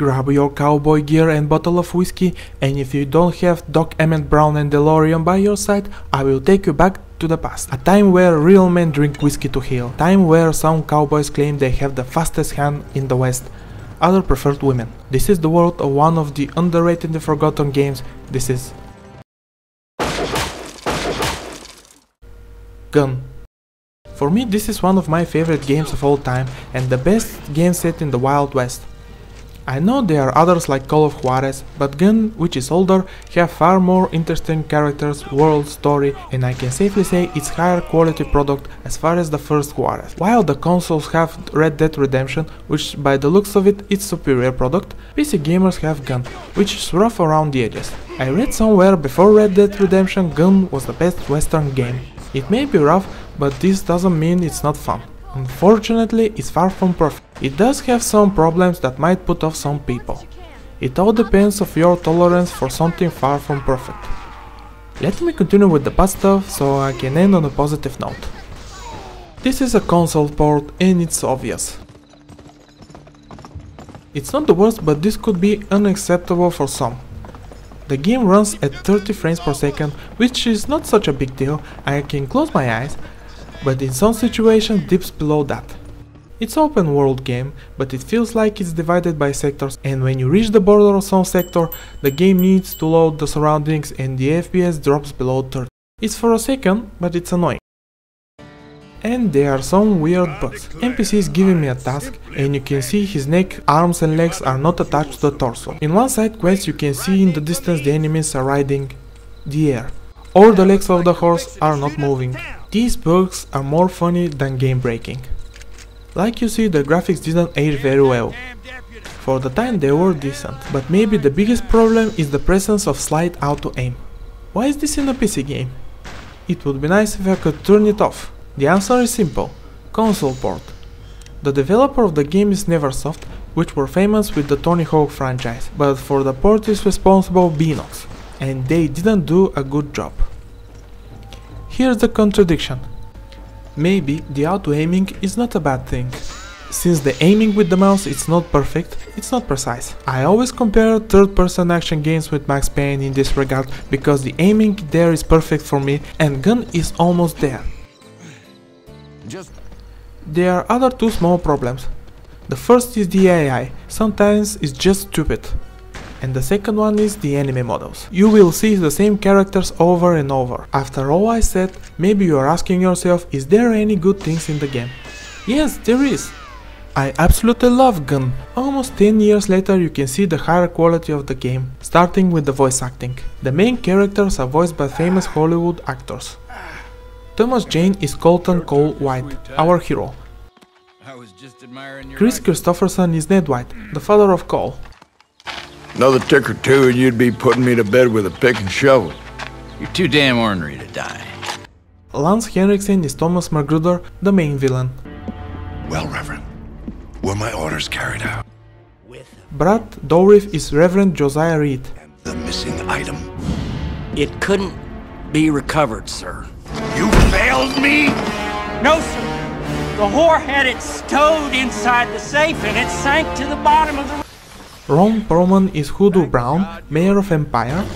grab your cowboy gear and bottle of whiskey, and if you don't have Doc Emmett Brown and DeLorean by your side, I will take you back to the past. A time where real men drink whiskey to heal. Time where some cowboys claim they have the fastest hand in the West. Others preferred women. This is the world of one of the underrated and forgotten games. This is Gun. For me, this is one of my favorite games of all time and the best game set in the Wild West. I know there are others like Call of Juarez, but Gun, which is older, have far more interesting characters, world, story, and I can safely say it's higher quality product as far as the first Juarez. While the consoles have Red Dead Redemption, which by the looks of it is superior product, PC gamers have Gun, which is rough around the edges. I read somewhere before Red Dead Redemption Gun was the best Western game. It may be rough, but this doesn't mean it's not fun. Unfortunately, it's far from perfect. It does have some problems that might put off some people. It all depends of your tolerance for something far from perfect. Let me continue with the bad stuff so I can end on a positive note. This is a console port and it's obvious. It's not the worst, but this could be unacceptable for some. The game runs at 30 frames per second, which is not such a big deal. I can close my eyes, but in some situations dips below that. It's an open world game, but it feels like it's divided by sectors, and when you reach the border of some sector, the game needs to load the surroundings and the FPS drops below 30. It's for a second, but it's annoying. And there are some weird bugs. NPC is giving me a task, and you can see his neck, arms and legs are not attached to the torso. In one side quest you can see in the distance the enemies are riding the air, or the legs of the horse are not moving. These bugs are more funny than game breaking. Like you see, the graphics didn't age very well. For the time they were decent, but maybe the biggest problem is the presence of slight auto aim. Why is this in a PC game? It would be nice if I could turn it off. The answer is simple: console port. The developer of the game is Neversoft, which were famous with the Tony Hawk franchise, but for the port is responsible Beenox, and they didn't do a good job. Here's the contradiction. Maybe the auto-aiming is not a bad thing. Since the aiming with the mouse is not perfect, it's not precise. I always compare third-person action games with Max Payne in this regard, because the aiming there is perfect for me and Gun is almost there. There are other two small problems. The first is the AI, sometimes it's just stupid. And the second one is the enemy models. You will see the same characters over and over. After all I said, maybe you are asking yourself, is there any good things in the game? Yes, there is. I absolutely love Gun. Almost 10 years later you can see the higher quality of the game, starting with the voice acting. The main characters are voiced by famous Hollywood actors. Thomas Jane is Colton Cole White, our hero. Chris Christopherson is Ned White, the father of Cole. Another tick or two and you'd be putting me to bed with a pick and shovel. You're too damn ornery to die. Lance Henriksen is Thomas Magruder, the main villain. Well, Reverend, were my orders carried out? Brad Dourif is Reverend Josiah Reed. The missing item? It couldn't be recovered, sir. You failed me? No, sir. The whore had it stowed inside the safe and it sank to the bottom of the... Ron Perlman is Hoodoo Brown, mayor of Empire.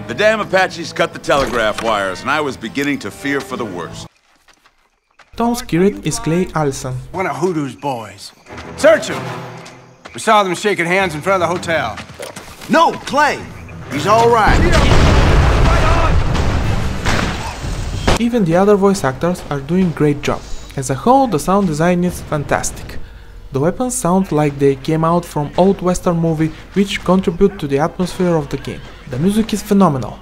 The damn Apaches cut the telegraph wires, and I was beginning to fear for the worst. Tom Skerritt is Clay Allison. One of Hoodoo's boys. Search him! We saw them shaking hands in front of the hotel. No, Clay! He's all right. Even the other voice actors are doing great job. As a whole, the sound design is fantastic. The weapons sound like they came out from old western movie, which contribute to the atmosphere of the game. The music is phenomenal.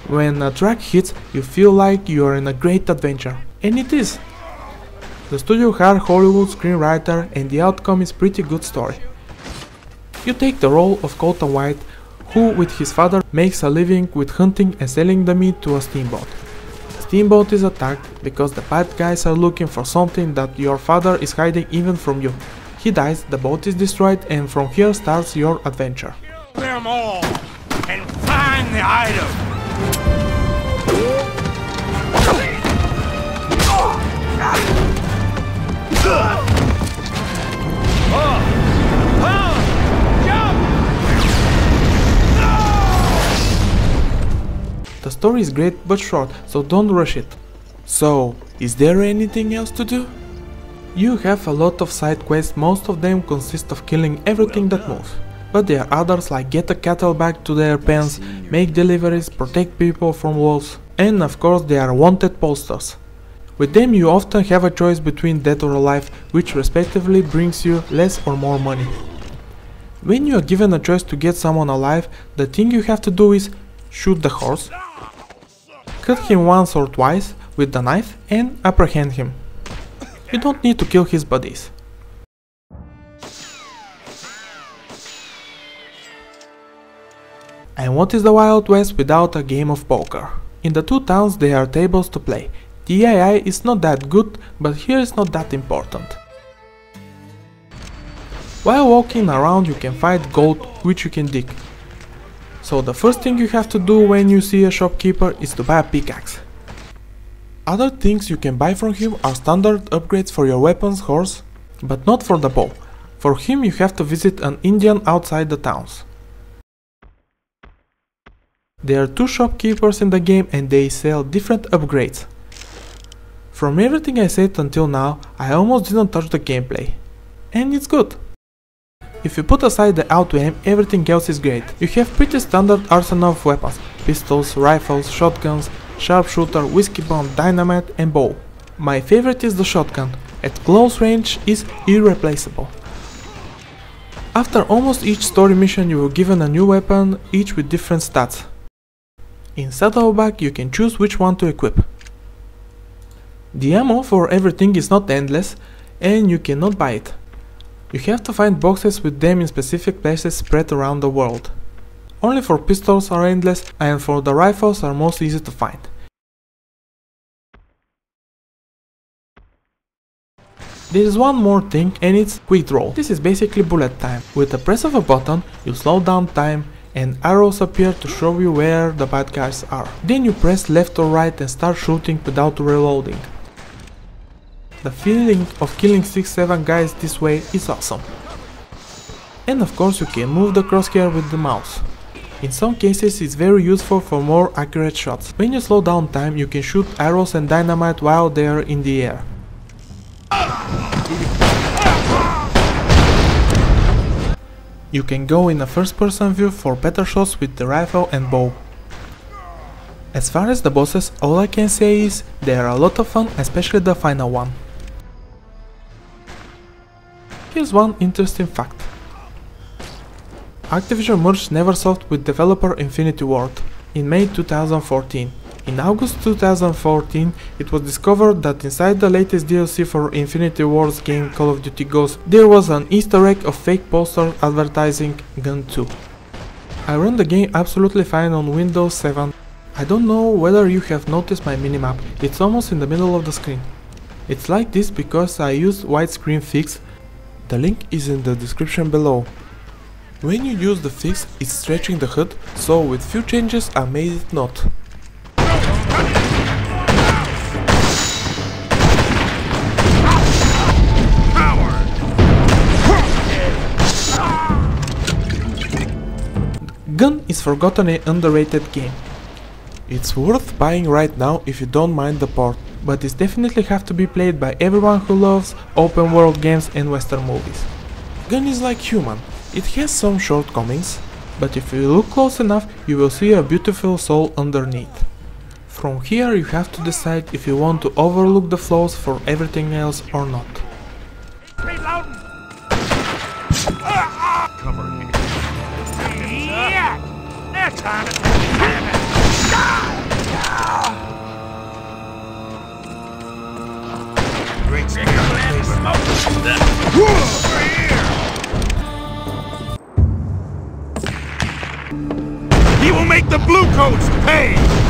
When a track hits, you feel like you are in a great adventure. And it is. The studio hired Hollywood screenwriter and the outcome is pretty good story. You take the role of Colton White, who with his father makes a living with hunting and selling the meat to a steamboat. The steamboat is attacked because the bad guys are looking for something that your father is hiding even from you. He dies, the boat is destroyed, and from here starts your adventure. Kill them all and find the item. story is great but short, so don't rush it. So, is there anything else to do? You have a lot of side quests, most of them consist of killing everything that moves. But there are others like get the cattle back to their pens, make deliveries, protect people from wolves, and of course there are wanted posters. With them you often have a choice between dead or alive, which respectively brings you less or more money. When you are given a choice to get someone alive, the thing you have to do is shoot the horse, cut him once or twice with the knife and apprehend him. You don't need to kill his buddies. And what is the Wild West without a game of poker? In the two towns there are tables to play. The AI is not that good, but here is not that important. While walking around you can find gold, which you can dig. So the first thing you have to do when you see a shopkeeper is to buy a pickaxe. Other things you can buy from him are standard upgrades for your weapons, horse, but not for the bow. For him you have to visit an Indian outside the towns. There are two shopkeepers in the game and they sell different upgrades. From everything I said until now, I almost didn't touch the gameplay. And it's good. If you put aside the auto-aim, everything else is great. You have pretty standard arsenal of weapons, pistols, rifles, shotguns, sharpshooter, whiskey bomb, dynamite and bow. My favorite is the shotgun, at close range is irreplaceable. After almost each story mission you were given a new weapon, each with different stats. In Saddleback you can choose which one to equip. The ammo for everything is not endless and you cannot buy it. You have to find boxes with them in specific places spread around the world. Only for pistols are endless and for the rifles are most easy to find. There is one more thing and it's Withdrawal. This is basically bullet time. With the press of a button you slow down time and arrows appear to show you where the bad guys are. Then you press left or right and start shooting without reloading. The feeling of killing 6-7 guys this way is awesome. And of course you can move the crosshair with the mouse. In some cases it's very useful for more accurate shots. When you slow down time you can shoot arrows and dynamite while they are in the air. You can go in a first person view for better shots with the rifle and bow. As far as the bosses, all I can say is they are a lot of fun, especially the final one. Here's one interesting fact. Activision merged Neversoft with developer Infinity Ward in May 2014. In August 2014, it was discovered that inside the latest DLC for Infinity Ward's game Call of Duty Ghosts, there was an Easter egg of fake posters advertising Gun 2. I run the game absolutely fine on Windows 7. I don't know whether you have noticed my minimap, it's almost in the middle of the screen. It's like this because I used widescreen fix. The link is in the description below. When you use the fix, it's stretching the HUD, so with few changes I made it not. Gun is forgotten and underrated game. It's worth buying right now if you don't mind the port, but it definitely have to be played by everyone who loves open world games and western movies. Gun is like human, it has some shortcomings, but if you look close enough you will see a beautiful soul underneath. From here you have to decide if you want to overlook the flaws for everything else or not. Cover me. Yeah! That's time to Great He will make the blue coats pay!